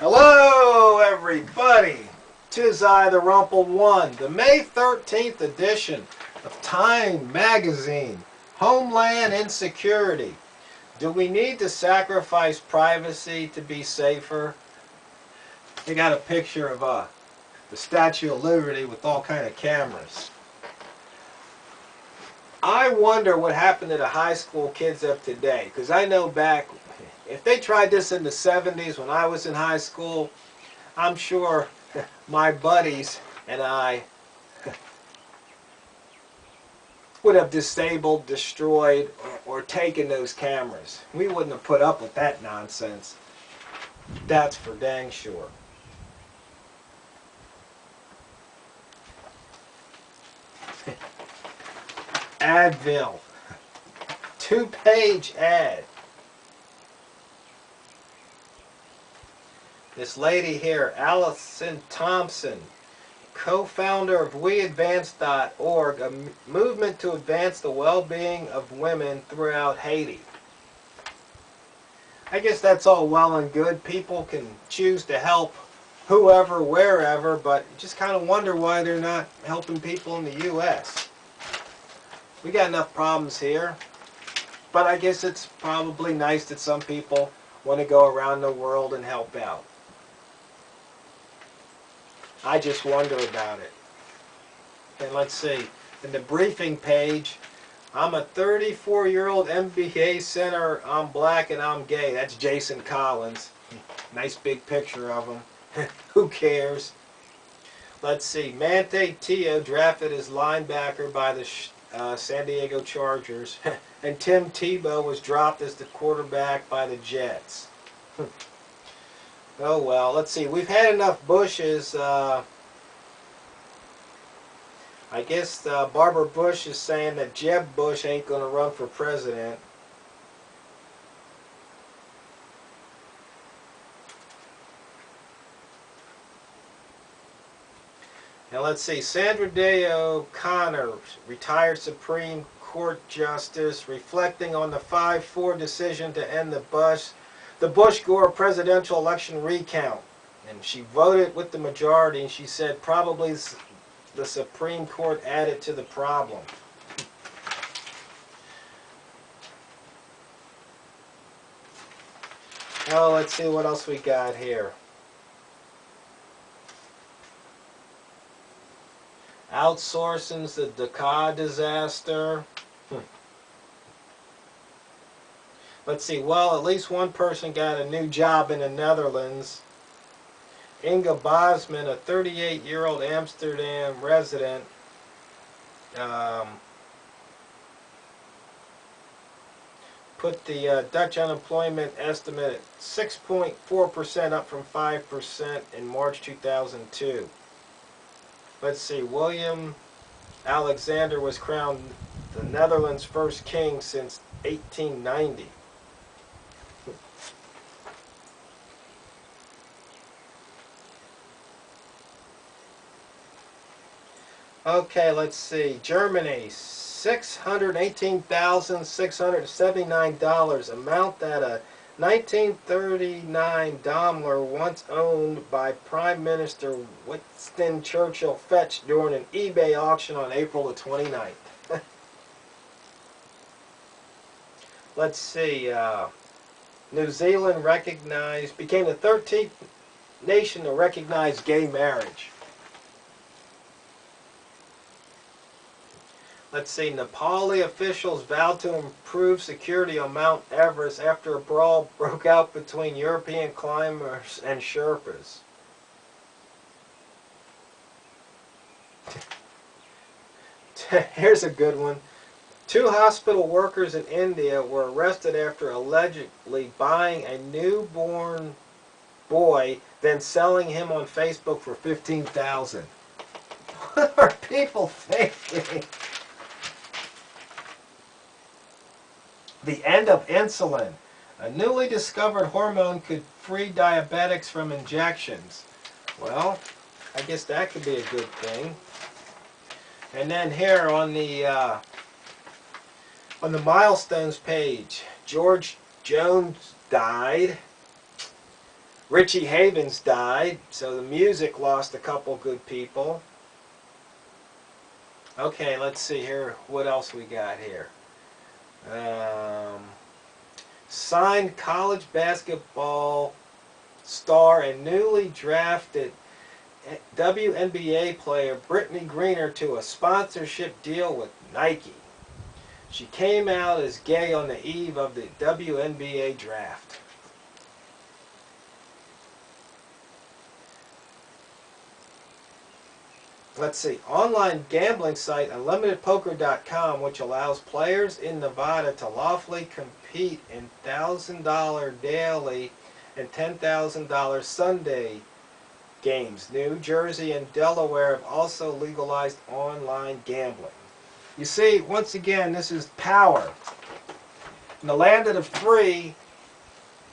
Hello, everybody. 'Tis I, the Rumpled One, the May 13th edition of Time Magazine, Homeland Insecurity. Do we need to sacrifice privacy to be safer? They got a picture of the Statue of Liberty with all kind of cameras. I wonder what happened to the high school kids of today, because I know back, if they tried this in the 70s when I was in high school, I'm sure my buddies and I would have disabled, destroyed, or taken those cameras. We wouldn't have put up with that nonsense. That's for dang sure. Advil. 2-page ad. This lady here, Allison Thompson, co-founder of WeAdvance.org, a movement to advance the well-being of women throughout Haiti. I guess that's all well and good. People can choose to help whoever, wherever, but you just kind of wonder why they're not helping people in the U.S. We got enough problems here, but I guess it's probably nice that some people want to go around the world and help out. I just wonder about it. And let's see, in the briefing page, I'm a 34-year-old MBA center, I'm black and I'm gay. That's Jason Collins. Nice big picture of him. Who cares? Let's see, Mante Teo drafted as linebacker by the San Diego Chargers, and Tim Tebow was dropped as the quarterback by the Jets. Oh well, let's see. We've had enough Bushes. I guess Barbara Bush is saying that Jeb Bush ain't going to run for president. Now let's see. Sandra Day O'Connor, retired Supreme Court Justice, reflecting on the 5-4 decision to end the Bush-Gore presidential election recount. And she voted with the majority, and she said probably the Supreme Court added to the problem. Oh, let's see what else we got here. Outsourcing's the Dakar disaster. Let's see, well, at least one person got a new job in the Netherlands. Inga Bosman, a 38-year-old Amsterdam resident, put the Dutch unemployment estimate at 6.4%, up from 5% in March 2002. Let's see, William Alexander was crowned the Netherlands' first king since 1890. Okay, let's see. Germany, $618,679, amount that a 1939 Daimler once owned by Prime Minister Winston Churchill fetched during an eBay auction on April the 29th. Let's see. New Zealand became the 13th nation to recognize gay marriage. Let's see, Nepali officials vowed to improve security on Mount Everest after a brawl broke out between European climbers and Sherpas. Here's a good one. 2 hospital workers in India were arrested after allegedly buying a newborn boy, then selling him on Facebook for $15,000. What are people thinking? The end of insulin. A newly discovered hormone could free diabetics from injections. Well, I guess that could be a good thing. And then here on the milestones page, George Jones died. Richie Havens died, so the music lost a couple good people. Okay, let's see here. What else we got here? Signed college basketball star and newly drafted WNBA player Brittany Griner to a sponsorship deal with Nike. She came out as gay on the eve of the WNBA draft. Let's see. Online gambling site UnlimitedPoker.com, which allows players in Nevada to lawfully compete in $1,000 daily and $10,000 Sunday games. New Jersey and Delaware have also legalized online gambling. You see, once again, this is power. In the land of the free,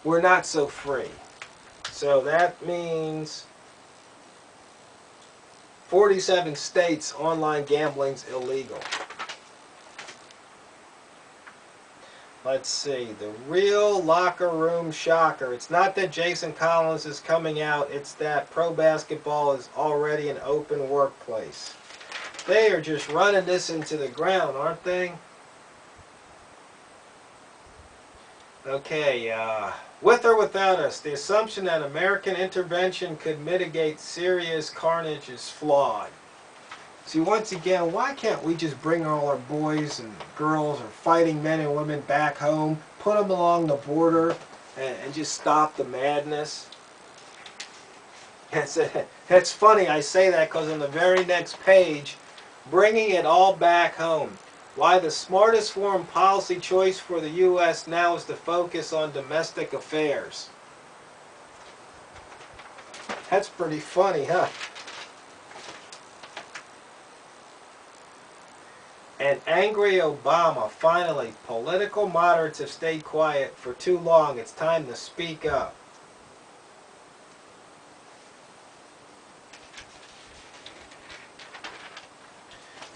we're not so free. So that means 47 states online gambling's illegal. Let's see, the real locker room shocker. It's not that Jason Collins is coming out, it's that pro basketball is already an open workplace. They are just running this into the ground, aren't they? Okay, with or without us, the assumption that American intervention could mitigate serious carnage is flawed. See, once again, why can't we just bring all our boys and girls or fighting men and women back home, put them along the border, and just stop the madness? It's funny, I say that because on the very next page, bringing it all back home. Why the smartest foreign policy choice for the U.S. now is to focus on domestic affairs. That's pretty funny, huh? An angry Obama. Finally, political moderates have stayed quiet for too long. It's time to speak up.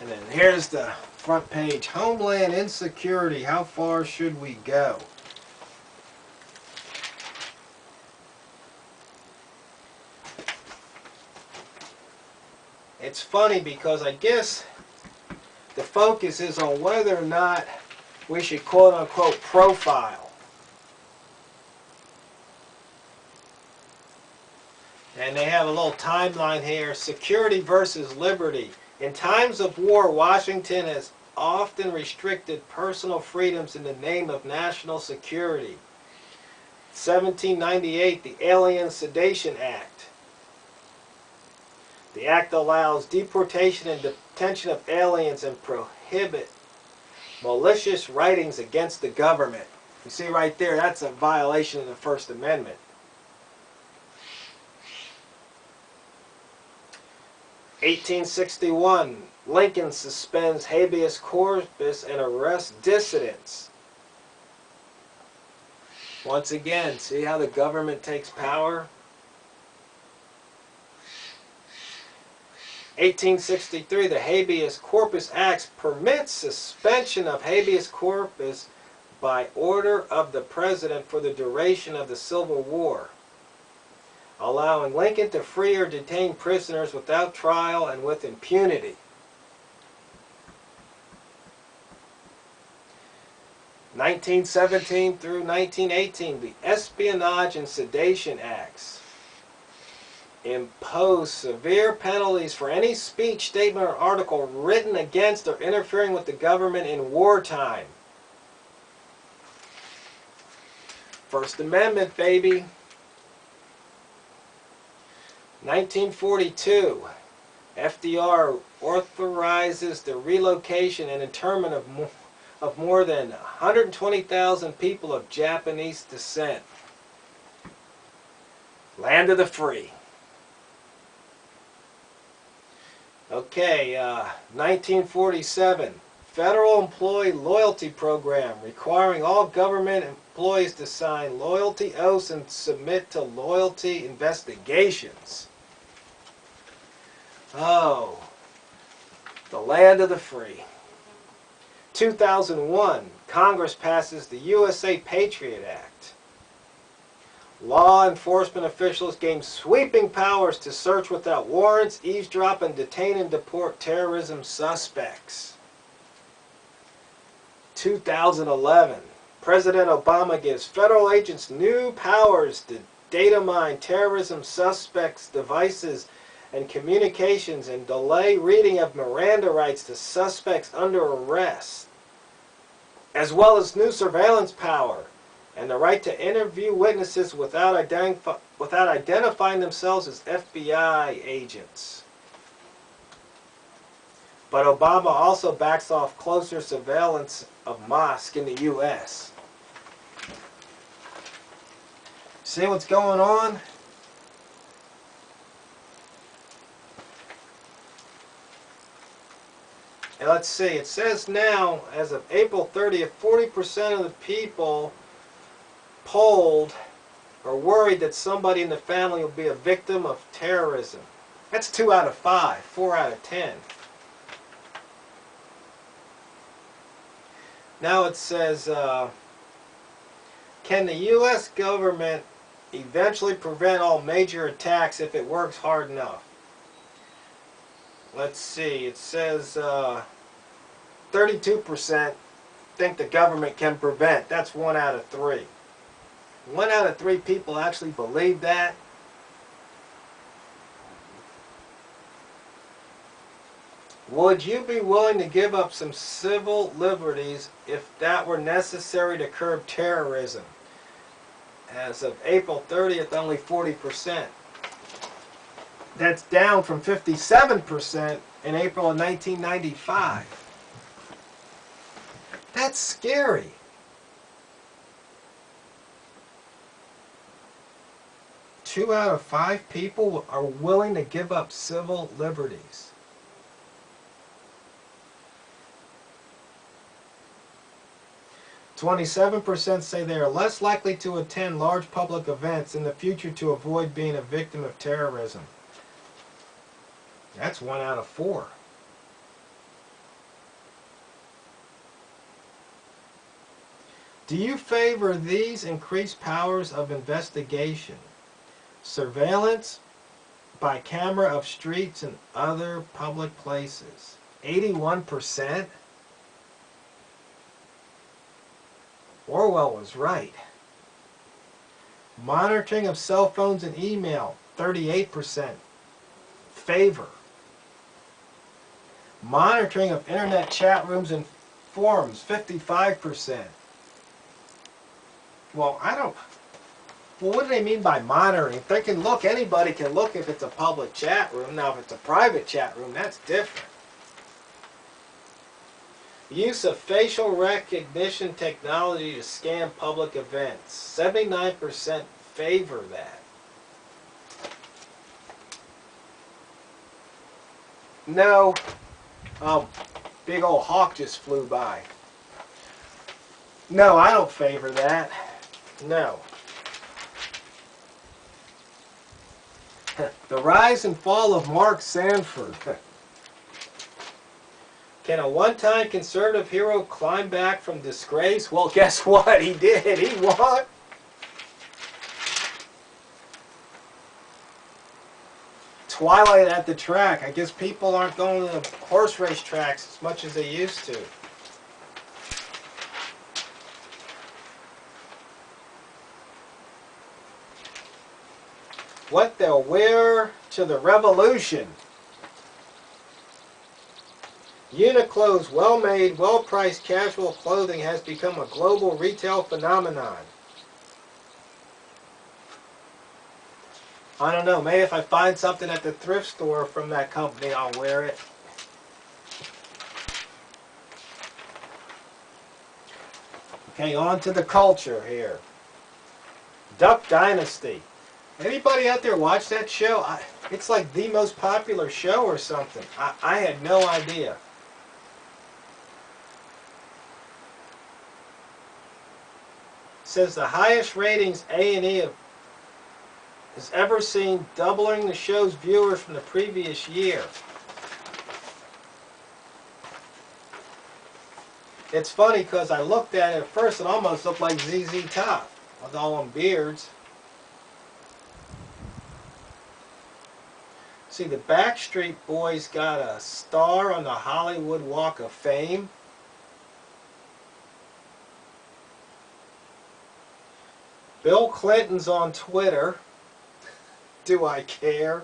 And then here's the front page. Homeland insecurity. How far should we go? It's funny because I guess the focus is on whether or not we should quote-unquote profile. And they have a little timeline here. Security versus liberty. In times of war, Washington has often restricted personal freedoms in the name of national security. 1798, the Alien Sedation Act. The act allows deportation and detention of aliens and prohibit malicious writings against the government. You see right there, that's a violation of the First Amendment. 1861, Lincoln suspends habeas corpus and arrests dissidents. Once again, see how the government takes power? 1863, the Habeas Corpus Act permits suspension of habeas corpus by order of the President for the duration of the Civil War, allowing Lincoln to free or detain prisoners without trial and with impunity. 1917 through 1918, the Espionage and Sedation Acts impose severe penalties for any speech, statement, or article written against or interfering with the government in wartime. First Amendment, baby. 1942, FDR authorizes the relocation and internment of more than 120,000 people of Japanese descent. Land of the free. Okay, 1947, Federal Employee Loyalty Program requiring all government employees to sign loyalty oaths and submit to loyalty investigations. Oh, the land of the free. 2001, Congress passes the USA Patriot Act. Law enforcement officials gain sweeping powers to search without warrants, eavesdrop, and detain and deport terrorism suspects. 2011. President Obama gives federal agents new powers to data mine terrorism suspects' devices and communications and delay reading of Miranda rights to suspects under arrest, as well as new surveillance power and the right to interview witnesses without identifying themselves as FBI agents. But Obama also backs off closer surveillance of mosques in the U.S. See what's going on? And let's see, it says now, as of April 30th, 40% of the people polled are worried that somebody in the family will be a victim of terrorism. That's 2 out of 5, 4 out of 10. Now it says, can the U.S. government eventually prevent all major attacks if it works hard enough? Let's see, it says 32% think the government can prevent. That's 1 out of 3. 1 out of 3 people actually believe that. Would you be willing to give up some civil liberties if that were necessary to curb terrorism? As of April 30th, only 40%. That's down from 57% in April of 1995. That's scary. Two out of 5 people are willing to give up civil liberties. %27 say they are less likely to attend large public events in the future to avoid being a victim of terrorism. That's 1 out of 4. Do you favor these increased powers of investigation? Surveillance by camera of streets and other public places. 81%. Orwell was right. Monitoring of cell phones and email, 38%. Favor. Monitoring of internet chat rooms and forums, 55%. Well, what do they mean by monitoring? If they can look, anybody can look if it's a public chat room. Now, if it's a private chat room, that's different. Use of facial recognition technology to scan public events. 79% favor that. No. Big old hawk just flew by. No, I don't favor that. No. The rise and fall of Mark Sanford. Can a one-time conservative hero climb back from disgrace? Well, guess what? He did. He won. Twilight at the track. I guess people aren't going to the horse race tracks as much as they used to. What they'll wear to the revolution. Uniqlo's well-made, well-priced casual clothing has become a global retail phenomenon. I don't know, maybe if I find something at the thrift store from that company, I'll wear it. Okay, on to the culture here. Duck Dynasty. Anybody out there watch that show? It's like the most popular show or something. I had no idea. It says the highest ratings A&E has ever seen, doubling the show's viewers from the previous year. It's funny because I looked at it at first, it almost looked like ZZ Top with all them beards. See, the Backstreet Boys got a star on the Hollywood Walk of Fame. Bill Clinton's on Twitter. Do I care?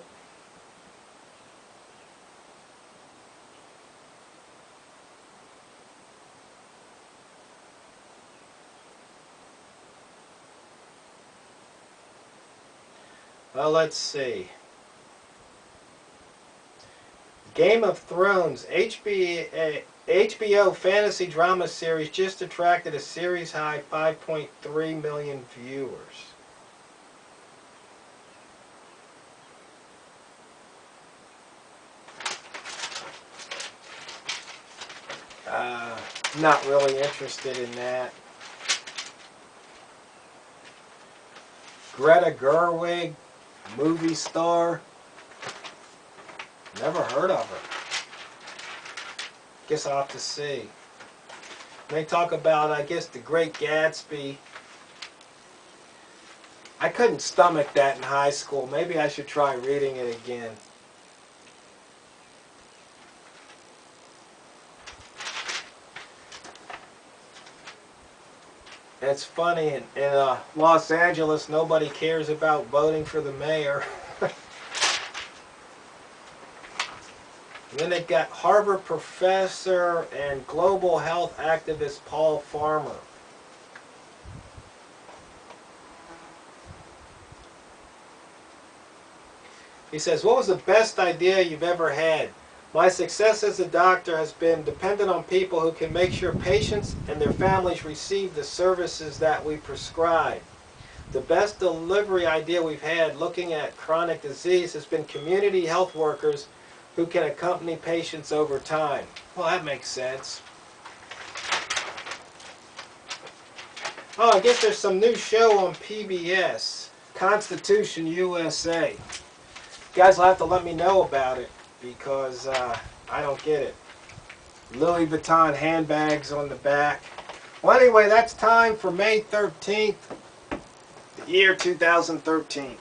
Well, let's see. Game of Thrones, HBO fantasy drama series just attracted a series high 5.3 million viewers. Not really interested in that. Greta Gerwig, movie star. Never heard of her. Guess I'll have to see. They talk about, I guess, The Great Gatsby. I couldn't stomach that in high school. Maybe I should try reading it again. It's funny, in Los Angeles, nobody cares about voting for the mayor. And then they've got Harvard professor and global health activist Paul Farmer. He says, what was the best idea you've ever had? My success as a doctor has been dependent on people who can make sure patients and their families receive the services that we prescribe. The best delivery idea we've had looking at chronic disease has been community health workers who can accompany patients over time. Well, that makes sense. Oh, I guess there's some new show on PBS, Constitution USA. You guys will have to let me know about it because I don't get it. Louis Vuitton handbags on the back. Well, anyway, that's time for May 13th, the year 2013.